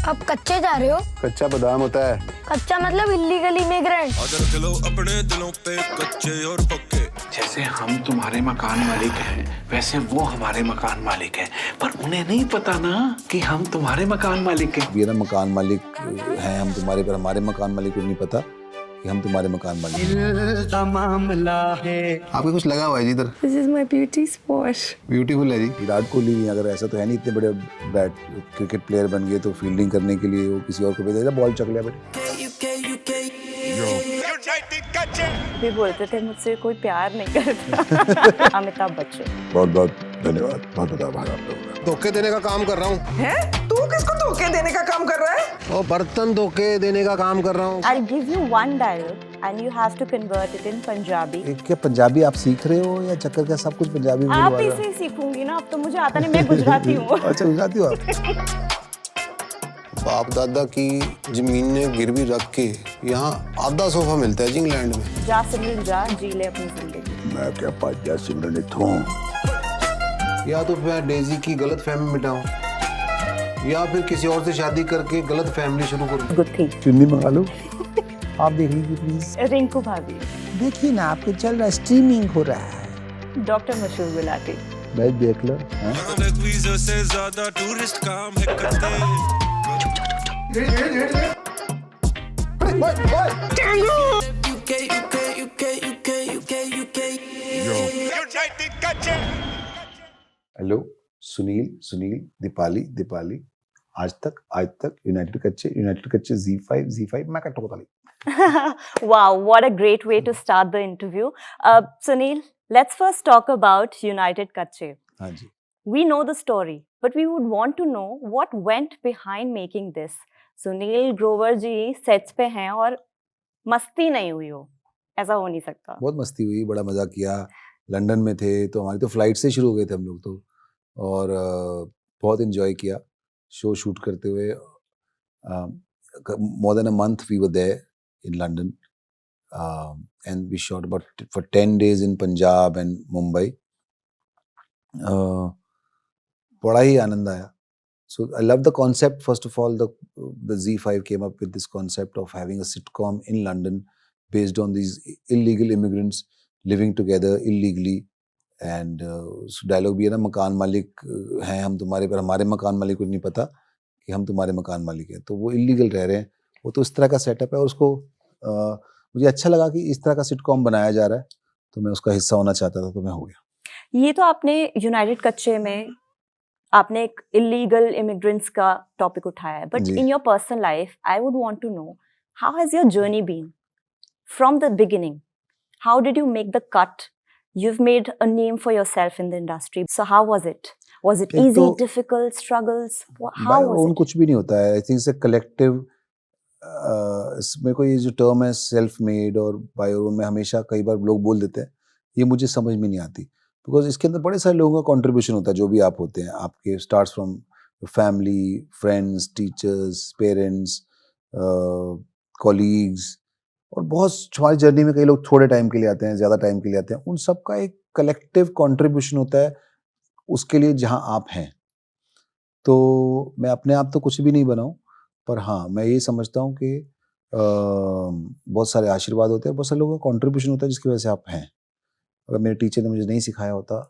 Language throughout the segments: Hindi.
आप कच्चे जा रहे हो? कच्चा बादाम होता है। कच्चा मतलब इल्लीगल इमिग्रेंट। अपने दिलों पे कच्चे और पक्के। जैसे हम तुम्हारे मकान मालिक हैं वैसे वो हमारे मकान मालिक हैं, पर उन्हें नहीं पता ना कि हम तुम्हारे मकान मालिक हैं। मेरा मकान मालिक हैं हम तुम्हारे, पर हमारे मकान मालिक को नहीं पता कि हम तुम्हारे मकान मालिक हैं। मामला है। आपको कुछ लगा हुआ है जी इधर? This is my beauty spot. Beautiful है जी। विराट कोहली अगर ऐसा तो है नहीं, इतने बड़े बैट क्रिकेट प्लेयर बन गए तो फील्डिंग करने के लिए वो किसी और को भेज देगा, बॉल चक लिया बेटे। भी बोलते थे मुझसे कोई प्यार नहीं करता। अमिताभ बच्चन। बहुत बहुत धन्यवाद, बहुत बहुत आभार आप लोगों का। धोखे देने का काम कर रहा हूँ। हैं? तू किसको धोखे देने का काम कर रहा है? और बर्तन धोखे देने का काम कर रहा हूँ। I'll give you one dialogue and you have to convert it in Punjabi. क्या पंजाबी आप सीख रहे हो या चक्कर का सब कुछ पंजाबी में आप बोलवा रहे इसे ही सीखूंगी ना, अब तो मुझे आता नहीं, मैं गुजराती हूँ। हो? अच्छा गुजराती हो आप? बाप दादा की जमीन ने गिरवी रख के यहाँ आधा सोफा मिलता है जी इंग्लैंड में। जा सिमरन जा, जी ले अपनी जिंदगी। मैं क्या पाजा सिमरनित हूँ। या तो मैं डेजी की गलत फहमी मिटाऊं या फिर किसी और से शादी करके गलत फैमिली शुरू करूं। Good thing. चुन्नी मंगा लो, आप देख लीजिए प्लीज। रिंकू भाभी। देखिए ना आपके चल रहा है, स्ट्रीमिंग हो रहा है। डॉक्टर मशहूर गुलाटी। मैं देख लो। वीजा से ज्यादा टूरिस्ट काम है करते। हेलो सुनील दीपाली आज तक यूनाइटेड कच्चे Z5 मैं कट होता नहीं। Wow, what a great way to start the interview. Sunil, let's first talk about United Kacche. हाँ जी। We know the story, but we would want to know what went behind making this. Sunil Grover ji sets पे हैं और मस्ती नहीं हुई हो, ऐसा हो नहीं सकता। बहुत मस्ती हुई, बड़ा मजा किया। लंदन में थे तो हमारी तो फ्लाइट से शुरू हो गए थे हम लोग तो, और बहुत एंजॉय किया शो शूट करते हुए। More than a month we were there in London and we shot about for 10 days in Punjab and Mumbai. बड़ा ही आनंद आया। So I love the concept. First of all, the Z5 came up with this concept of having a sitcom in London based on these illegal immigrants living together illegally. And dialogue भी है ना, मकान मालिक हैं हम तुम्हारे, पर हमारे मकान मालिक को नहीं पता कि हम तुम्हारे मकान मालिक हैं। तो वो इलीगल रह रहे हैं, वो तो इस तरह का सेटअप है। और उसको मुझे अच्छा लगा कि इस तरह का सिटकॉम बनाया जा रहा है, तो मैं उसका हिस्सा होना चाहता था, तो मैं हो गया। ये तो आपने यूनाइटेड कच्चे में आपने एक इलीगल इमिग्रेंट्स का टॉपिक उठाया है, but in your personal life I would want to know how has your journey been from the beginning? How did you make the cut? You've made a name for yourself in the industry. So how was it? Was it easy, difficult, struggles? How was it? कुछ भी नहीं होता है। I think it's a collective. मेरे को ये जो टर्म है सेल्फ मेड और बाय योर ओन में हमेशा कई बार लोग बोल देते हैं, ये मुझे समझ में नहीं आती, बिकॉज इसके अंदर बड़े सारे लोगों का कंट्रीब्यूशन होता है। जो भी आप होते हैं, आपके starts from family, friends, teachers, parents, colleagues, और बहुत हमारी जर्नी में कई लोग थोड़े टाइम के लिए आते हैं, ज़्यादा टाइम के लिए आते हैं। उन सब का एक कलेक्टिव कंट्रीब्यूशन होता है उसके लिए जहाँ आप हैं। तो मैं अपने आप तो कुछ भी नहीं बनाऊं, पर हाँ मैं ये समझता हूँ कि बहुत सारे आशीर्वाद होते हैं, बहुत सारे लोगों का कंट्रीब्यूशन होता है जिसकी वजह से आप हैं। अगर मेरे टीचर ने मुझे नहीं सिखाया होता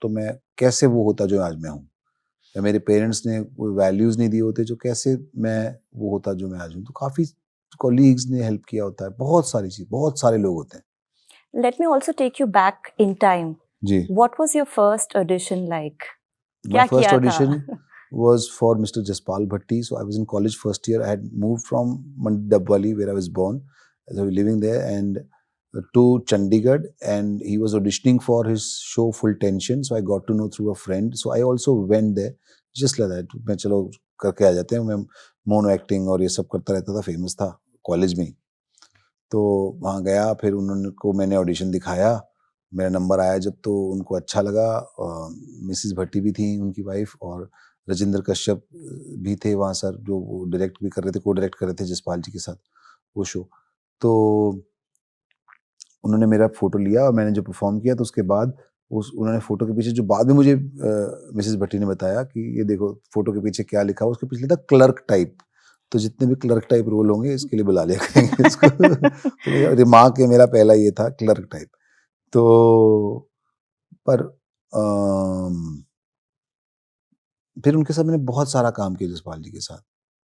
तो मैं कैसे वो होता जो आज मैं हूँ, या मेरे पेरेंट्स ने वो वैल्यूज़ नहीं दिए होते जो कैसे मैं वो होता जो मैं आज हूँ। तो काफ़ी कॉलीग्स ने हेल्प किया होता है, बहुत सारी चीज़, बहुत सारे लोग होते हैं। Let me also take you back in time. Ji. What was your first audition like? My first audition was for Mr. Jaspal Bhatti. So I was in college first year. I had moved from Mandabwali, where I was born, so I was living there, and to Chandigarh, and he was auditioning for his show Full Tension. So I got to know through a friend. So I also went there just like that. मैं चलो करके आ जाते हैं। मैं मोनो एक्टिंग और ये सब करता रहता था, फेमस था कॉलेज में। तो वहाँ गया, फिर उन्होंने को मैंने ऑडिशन दिखाया, मेरा नंबर आया जब, तो उनको अच्छा लगा। मिसिस भट्टी भी थी उनकी वाइफ, और राजेंद्र कश्यप भी थे वहाँ सर, जो वो डायरेक्ट भी कर रहे थे, को डायरेक्ट कर रहे थे जसपाल जी के साथ वो शो। तो उन्होंने मेरा फ़ोटो लिया और मैंने जो परफॉर्म किया, तो उसके बाद उन्होंने फ़ोटो के पीछे, जो बाद में मुझे मिसेस भट्टी ने बताया कि ये देखो फ़ोटो के पीछे क्या लिखा हुआ, उसके पीछे था क्लर्क टाइप। तो जितने भी क्लर्क टाइप रोल होंगे इसके लिए बुला लिया करेंगे इसको। तो रिमार्क है मेरा पहला ये था, क्लर्क टाइप। तो पर फिर उनके साथ मैंने बहुत सारा काम किया जसपाल जी के साथ।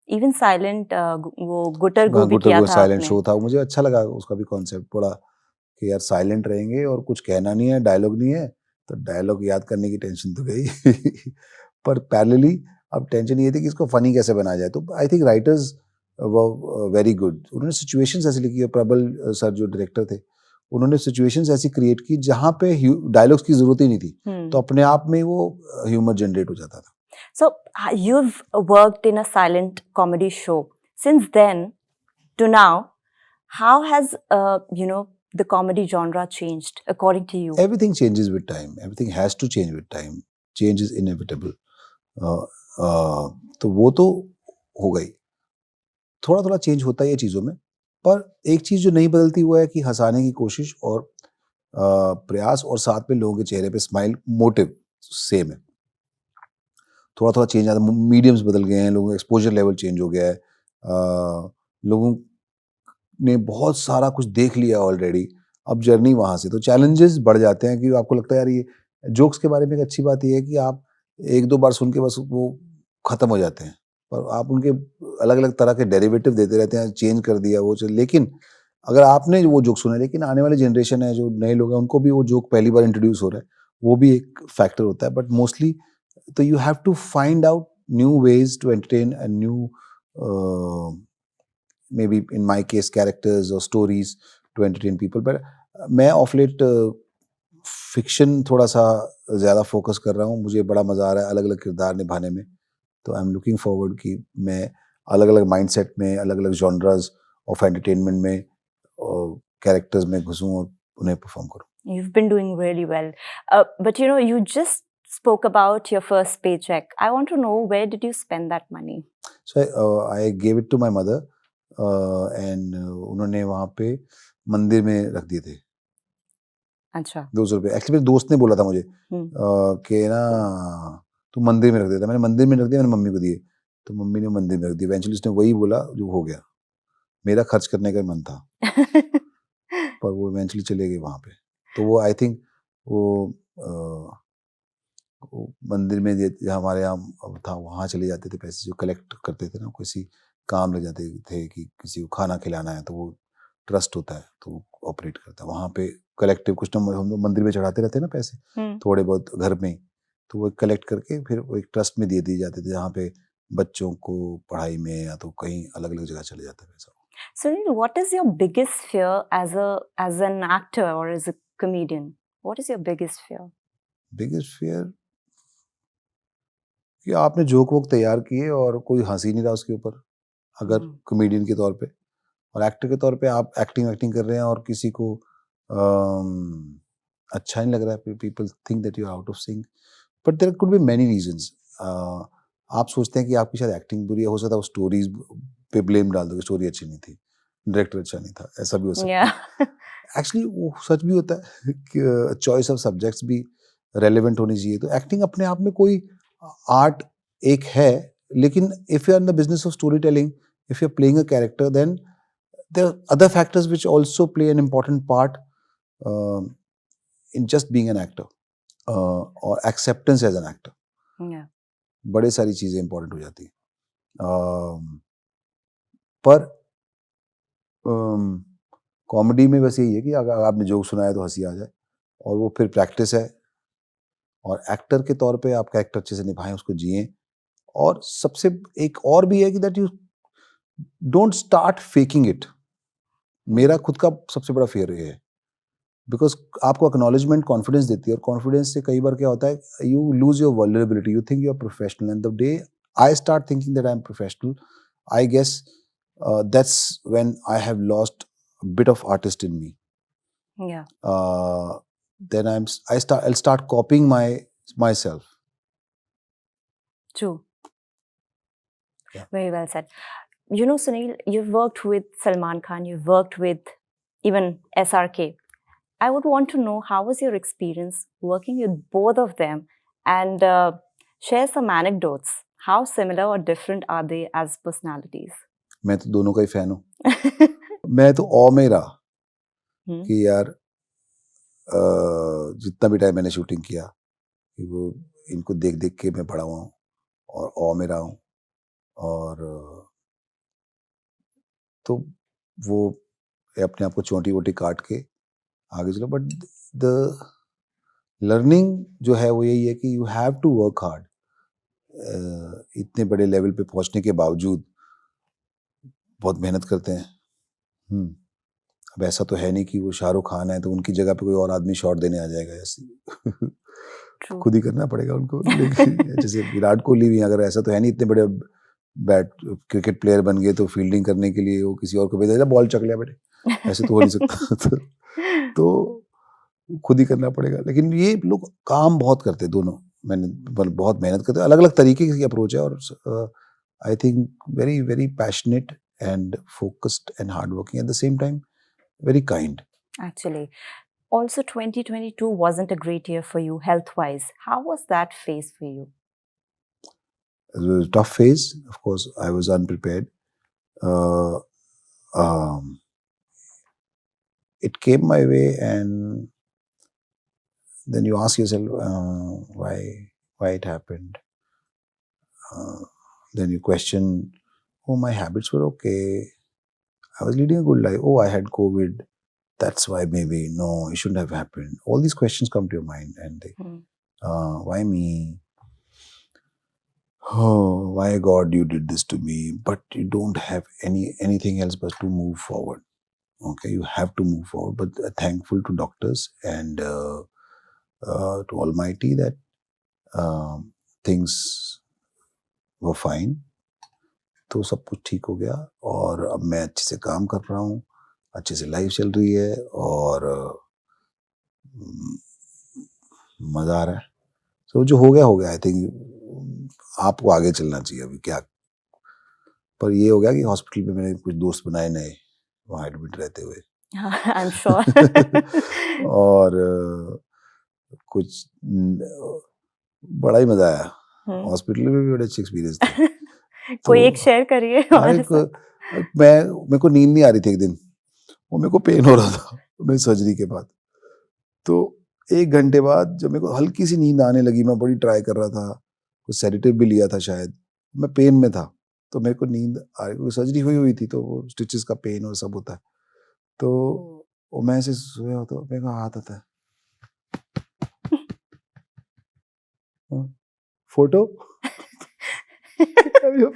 इवन साइलेंट वो गुटर गो भी किया था साइलेंट आपने। शो था, मुझे अच्छा लगा उसका भी कॉन्सेप्ट थोड़ा, कि यार साइलेंट रहेंगे और कुछ कहना नहीं है, डायलॉग नहीं है, तो डायलॉग याद करने की टेंशन तो गई। पर पैरेलली अब टेंशन ये थी कि इसको फनी कैसे बनाया जाए। तो आई थिंक राइटर्स वो वेरी गुड, उन्होंने सिचुएशंस ऐसी लिखी है। प्रबल सर जो डायरेक्टर थे, उन्होंने सिचुएशंस ऐसी क्रिएट की जहाँ पे डायलॉग्स की जरूरत ही नहीं थी, तो अपने आप में वो ह्यूमर जनरेट हो जाता था। So you've worked in a silent comedy show. Since then to now, how has the comedy genre changed according to you? Everything changes with time. Everything has to change with time. Change is inevitable. तो वो तो हो गई, थोड़ा थोड़ा चेंज होता है ये चीज़ों में। पर एक चीज़ जो नहीं बदलती वो है कि हंसाने की कोशिश और प्रयास, और साथ में लोगों के चेहरे पे स्माइल, मोटिव सेम है। थोड़ा थोड़ा चेंज आता है, मीडियम्स बदल गए हैं, लोगों का एक्सपोजर लेवल चेंज हो गया है, लोगों ने बहुत सारा कुछ देख लिया ऑलरेडी, अब जर्नी वहाँ से, तो चैलेंजेस बढ़ जाते हैं कि आपको लगता है यार ये जोक्स के बारे में एक अच्छी बात ये है कि आप एक दो बार सुन के बस वो ख़त्म हो जाते हैं, पर आप उनके अलग अलग तरह के डेरिवेटिव देते रहते हैं, चेंज कर दिया वो। लेकिन अगर आपने वो जोक सुना है, लेकिन आने वाली जनरेशन है, जो नए लोग हैं, उनको भी वो जोक पहली बार इंट्रोड्यूस हो रहा है, वो भी एक फैक्टर होता है। बट मोस्टली तो you have to find out new ways to entertain and new maybe in my case characters or stories to entertain people. But मैं ऑफ लेट फिक्शन थोड़ा सा ज़्यादा फोकस कर रहा हूँ, मुझे बड़ा मज़ा आ रहा है अलग अलग किरदार निभाने में। तो आई एम लुकिंग फॉरवर्ड कि मैं अलग अलग माइंडसेट में, अलग अलग जॉनराज ऑफ एंटरटेनमेंट में कैरेक्टर्स में घुसूँ और उन्हें परफॉर्म करूँ। You've been doing really well, but you just spoke about your first paycheck. I want to know, where did you spend that money? So I gave it to my mother and उन्होंने वहाँ पे मंदिर में रख दिए थे। अच्छा। 200 रुपये। एक्चुअली मेरे दोस्त ने बोला था मुझे कि ना तू मंदिर में रख देता। मैंने मंदिर में रख दिया, मैंने मम्मी को दिए, तो मम्मी ने मंदिर में रख दिया। इवेंचुअली उसने वही बोला जो हो गया। मेरा खर्च करने का मन था पर वो इवेंचुअली चले गए वहाँ पे। तो वो आई थिंक वो मंदिर में जहाँ हमारे यहाँ था वहाँ चले जाते थे पैसे, जो कलेक्ट करते थे ना, किसी काम लग जाते थे कि किसी को खाना खिलाना है, तो वो ट्रस्ट होता है तो वो ऑपरेट करता है वहाँ पे कलेक्टिव। कुछ ना हम लोग मंदिर में चढ़ाते रहते हैं ना पैसे थोड़े बहुत घर में, तो वो कलेक्ट करके फिर वो एक ट्रस्ट में दे दिए जाते थे, जहाँ पे बच्चों को पढ़ाई में या तो कहीं अलग अलग जगह चले जाता है पैसा। Sunil, what is your biggest fear as an actor or as a comedian? What is your biggest fear? Biggest fear कि आपने जोक वोक तैयार किए और कोई हंसी नहीं रहा उसके ऊपर, अगर कॉमेडियन के तौर पे, और एक्टर के तौर पे आप एक्टिंग कर रहे हैं और किसी को अच्छा नहीं लग रहा है, people think that you are out of sync, but there could be many reasons. आप सोचते हैं कि आपकी शायद एक्टिंग बुरी है, हो सकता है स्टोरीज पे ब्लेम डाल दो कि स्टोरी अच्छी नहीं थी, डायरेक्टर अच्छा नहीं था, ऐसा भी हो सकता है। एक्चुअली वो सच भी होता है कि चॉइस ऑफ सब्जेक्ट्स भी रेलेवेंट होनी चाहिए। तो एक्टिंग अपने आप में कोई आर्ट एक है, लेकिन if you are in the business of story telling, if you are playing a character, then there are other factors which also play an important part in just being an actor और एक्सेप्टेंस एज एन एक्टर। बड़े सारी चीजें इंपॉर्टेंट हो जाती हैं। पर कॉमेडी में बस यही है कि अगर आपने जोक सुनाया तो हंसी आ जाए, और वो फिर प्रैक्टिस है, और एक्टर के तौर पे आप कैरेक्टर अच्छे से निभाएं, उसको जिएं। और सबसे एक और भी है कि that you don't start faking it. मेरा खुद का सबसे बड़ा फेयर ये है, बिकॉज आपको एक्नॉलेजमेंट कॉन्फिडेंस देती है, और कॉन्फिडेंस से कई बार क्या होता है, you lose your vulnerability, you think you are professional, and the day I start thinking that I am professional, I guess that's when I have lost a bit of artist in me. Yeah. Then I'll start copying myself. True. Yeah. Very well said. Sunil, you've worked with Salman Khan, you've worked with even SRK. I would want to know, how was your experience working with both of them, and share some anecdotes. How similar or different are they as personalities? मैं तो दोनों का ही फैन हूँ। मैं तो ऑ में रहा कि यार जितना भी टाइम मैंने शूटिंग किया कि वो इनको देख देख के मैं बड़ा हुआ हूँ और ऑ में रहा हूँ। और तो वो अपने आप को चोटी वोटी काट के आगे चलो। बट द लर्निंग जो है वो यही है कि you have to work hard. इतने बड़े लेवल पे पहुंचने के बावजूद बहुत मेहनत करते हैं। अब ऐसा तो है नहीं कि वो शाहरुख खान है तो उनकी जगह पे कोई और आदमी शॉट देने आ जाएगा ऐसे। खुद ही करना पड़ेगा उनको। जैसे विराट कोहली भी, अगर ऐसा तो है नहीं इतने बड़े क्रिकेट प्लेयर बन गए तो फील्डिंग करने के लिए वो किसी और को भेज देगा, बॉल चक लिया बेटे, ऐसे तो हो नहीं सकता। तो खुद ही करना पड़ेगा। लेकिन ये लोग काम बहुत करते हैं दोनों, बहुत मेहनत करते हैं, अलग अलग तरीके की अप्रोच है। और I think very very passionate and focused and hardworking at the same time, very kind. Actually, also 2022 wasn't a great year for you health-wise. How was that phase for you? It was a tough phase. Of course, I was unprepared. It came my way, and then you ask yourself why it happened. Then you question, oh, my habits were okay. I was leading a good life. Oh, I had COVID. That's why maybe. No, it shouldn't have happened. All these questions come to your mind, and they, why me? Oh, why God you did this to me? But you don't have anything else but to move forward. Okay, you have to move forward. But thankful to doctors and to Almighty that things were fine. तो सब कुछ ठीक हो गया और अब मैं अच्छे से काम कर रहा हूँ, अच्छे से लाइफ चल रही है और मज़ा आ रहा है। तो जो हो गया। आई थिंक आपको आगे चलना चाहिए अभी क्या। पर ये हो गया कि हॉस्पिटल में मैंने कुछ दोस्त बनाए नए वहाँ एडमिट रहते हुए। I am sure. और कुछ बड़ा ही मज़ा आया। हॉस्पिटल में भी बड़े अच्छे एक्सपीरियंस थे। कोई एक शेयर करिए हमारे साथ। मेरे को नींद नहीं आ रही थी एक दिन, और मेरे को पेन हो रहा था मेरी सर्जरी के बाद। तो 1 घंटे बाद जब मेरे को हल्की सी नींद आने लगी, मैं बड़ी ट्राई कर रहा था, कुछ सेडेटिव भी लिया था शायद, मैं पेन में था तो मेरे को नींद आ रही, क्योंकि सर्जरी हुई थी तो वो स्टिचेस का पेन और सब होता है। तो वो मैं ऐसे सोया होता, मेरे को हाथ आता है, फोटो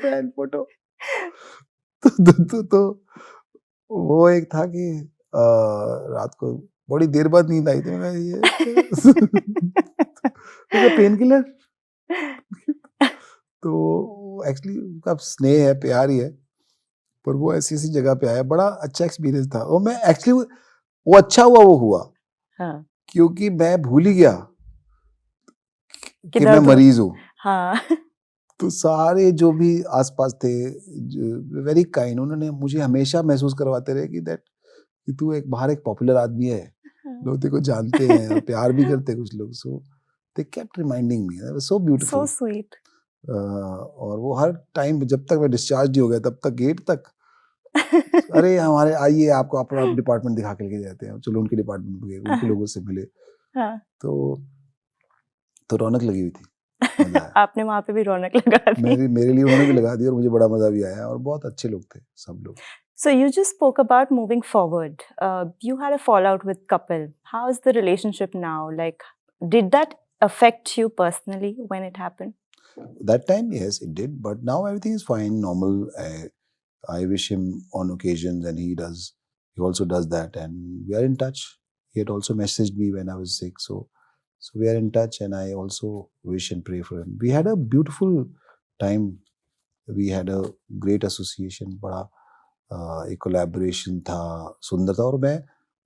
फैन फोटो। तो वो एक था कि रात को बड़ी देर बाद नींद आई थी। मैं ये पेन किलर। तो एक्चुअली उनका स्नेह है, प्यार ही है, पर वो ऐसी जगह पे आया। बड़ा अच्छा एक्सपीरियंस था। और मैं एक्चुअली वो अच्छा हुआ वो हुआ। हाँ। क्योंकि मैं भूल ही गया कि मैं मरीज हूँ। हाँ। तो सारे जो भी आसपास थे वेरी काइंड, उन्होंने मुझे हमेशा महसूस करवाते रहे कि तू बाहर एक पॉपुलर आदमी है, लोग तेरे को जानते हैं और प्यार भी करते हैं कुछ लोग। So they kept reminding me, that was so beautiful, so sweet. और वो हर टाइम जब तक मैं डिस्चार्ज नहीं हो गया तब तक गेट तक अरे हमारे आइए आपको अपना डिपार्टमेंट दिखा के लेके जाते हैं। चलो उनके डिपार्टमेंट में गए, उनके लोगों से मिले। तो रौनक लगी हुई थी। आपने वहाँ पे भी रौनक लगा दी। मेरे लिए उन्होंने भी लगा दी और मुझे बड़ा मजा भी आया, और बहुत अच्छे लोग थे सब लोग। So you just spoke about moving forward. You had a fallout with Kapil. How is the relationship now? Like, did that affect you personally when it happened? That time, yes, it did. But now everything is fine, normal. I wish him on occasions, and he does. He also does that, and we are in touch. He had also messaged me when I was sick, so we are in touch, and I also wish and pray for him. We had a beautiful time. We had a great association. बड़ा एक कोलैबोरेशन था, सुंदर था। और मैं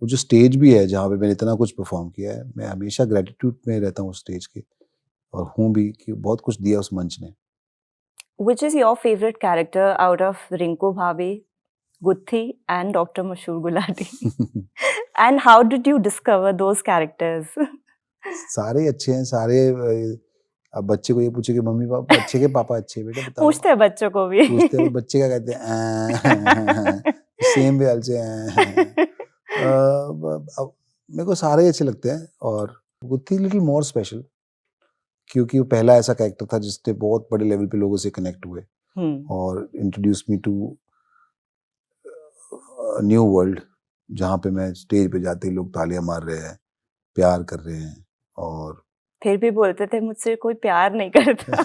वो जो स्टेज भी है जहाँ पे मैंने इतना कुछ परफॉर्म किया है, मैं हमेशा ग्रेटिट्यूड में रहता हूँ उस स्टेज के, और हूँ भी कि बहुत कुछ दिया उस मंच ने। Which is your favorite character out of Rinku Bhabhi, Guthi and Dr. Mashur Gulati? And how did you discover those characters? सारे अच्छे हैं, सारे अब बच्चे को ये पूछे कि मम्मी पापा अच्छे के पापा अच्छे बेटा बताओ। पूछते हैं बच्चों को भी। पूछते हैं बच्चे क्या कहते हैं सेम वे से मेरे को सारे ही अच्छे लगते हैं और गुत्ती लिटिल मोर स्पेशल क्योंकि वो पहला ऐसा कैरेक्टर था जिसने बहुत बड़े लेवल पे लोगों से कनेक्ट हुए और introduce me to new world जहाँ पे मैं स्टेज पे जाते ही लोग तालियां मार रहे हैं, प्यार कर रहे हैं और फिर भी बोलते थे मुझसे कोई प्यार नहीं करता।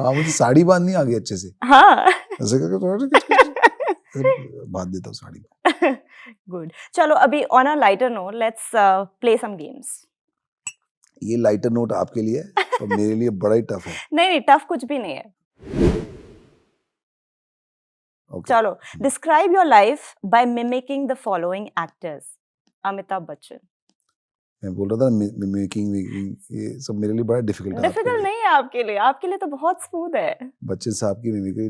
हाँ मुझे साड़ी बांधनी आ गई अच्छे से। हाँ ऐसे करके थोड़ा बांध देता हूँ साड़ी में। गुड। चलो अभी on a lighter note let's play some games. ये लाइटर नोट आपके लिए है और मेरे लिए बड़ा ही टफ है। नहीं नहीं टफ कुछ भी नहीं है। Okay. चलो describe your life by mimicking the following actors. Amitabh Bachchan. मैं बोल रहा था मिमिकिंग ये सब मेरे लिए बड़ा डिफिकल्ट है। डिफिकल्ट नहीं है आपके लिए तो बहुत स्मूथ है। बच्चन साहब की मिमिक्री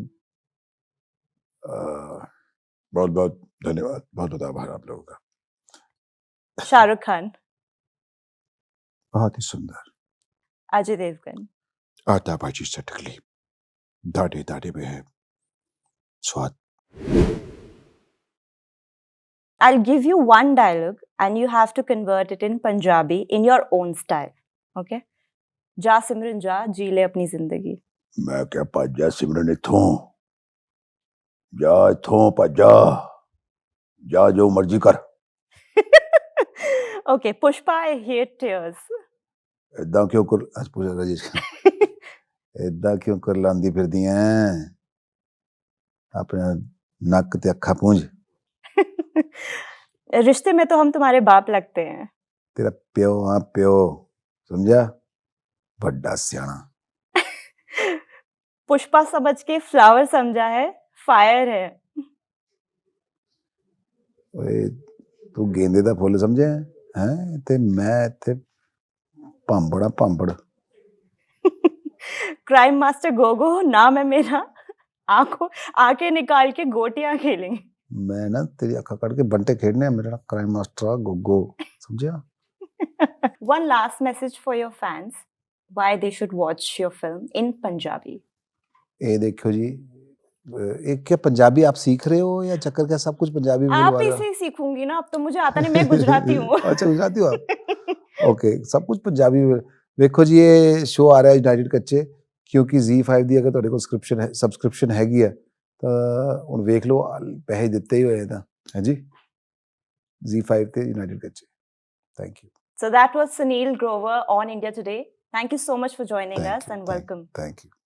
बहुत बहुत धन्यवाद, बहुत बहुत आभार आप लोगों का। शाहरुख खान। बहुत ही सुंदर। अजय देवगन। आटा भाजी चटकली दाढ़े दाढ़े में है स्वाद। I'll give you one dialogue and you have to convert it in Punjabi in your own style. Okay? जा सिमरन जा जी ले अपनी जिंदगी। मैं क्या भज्जा सिमरन इथों जा इथों भज्जा जा जो मर्जी कर। Okay, Pushpa, I hate tears. इदां क्यों कर आज पूछा राजेश इदां क्यों कर लांदी फिरदी हैं अपने नक ते अखा पूंज। रिश्ते में तो हम तुम्हारे बाप लगते हैं। तेरा प्यो हाँ प्यो समझा बड़ा सियाना। पुष्पा समझ के फ्लावर समझा है फायर है। ओए तू गेंदे दा फुल समझे हैं ते मैं ते पांबड़ा पांबड़। क्राइम मास्टर गोगो नाम है मेरा। आंखें निकाल के गोटियां खेलेंगे। मैं ना तेरी अखा काट के बंटे खेलने हैं मेरा क्राइम मास्टर गोगो समझा। One last message for your fans why they should watch your film in Punjabi. ये देखो जी एक क्या पंजाबी आप सीख रहे हो या चक्कर क्या सब कुछ पंजाबी में आप बोलवा रहे हो? इसे सीखूंगी ना अब तो मुझे आता नहीं मैं गुजराती हूँ। अच्छा गुजराती हो आप ओके सब कुछ पंजाबी में। देखो जी ये शो आ रहा है यूनाइटेड कच्चे क्योंकि Z5 ਦੀ अगर ਤੁਹਾਡੇ ਕੋਲ ਸਬਸਕ੍ਰਿਪਸ਼ਨ ਹੈਗੀ ਹੈ ਤਾਂ ਹੁਣ ਵੇਖ ਲਓ ਪੈਸੇ ਦਿੱਤੇ ਹੀ ਹੋਏ ਤਾਂ ਹੈ ਜੀ Z5 ਤੇ यूनाइटेड कच्चे। Thank you. So that was Sunil Grover on India Today. Thank you so much for joining us and welcome. Thank you.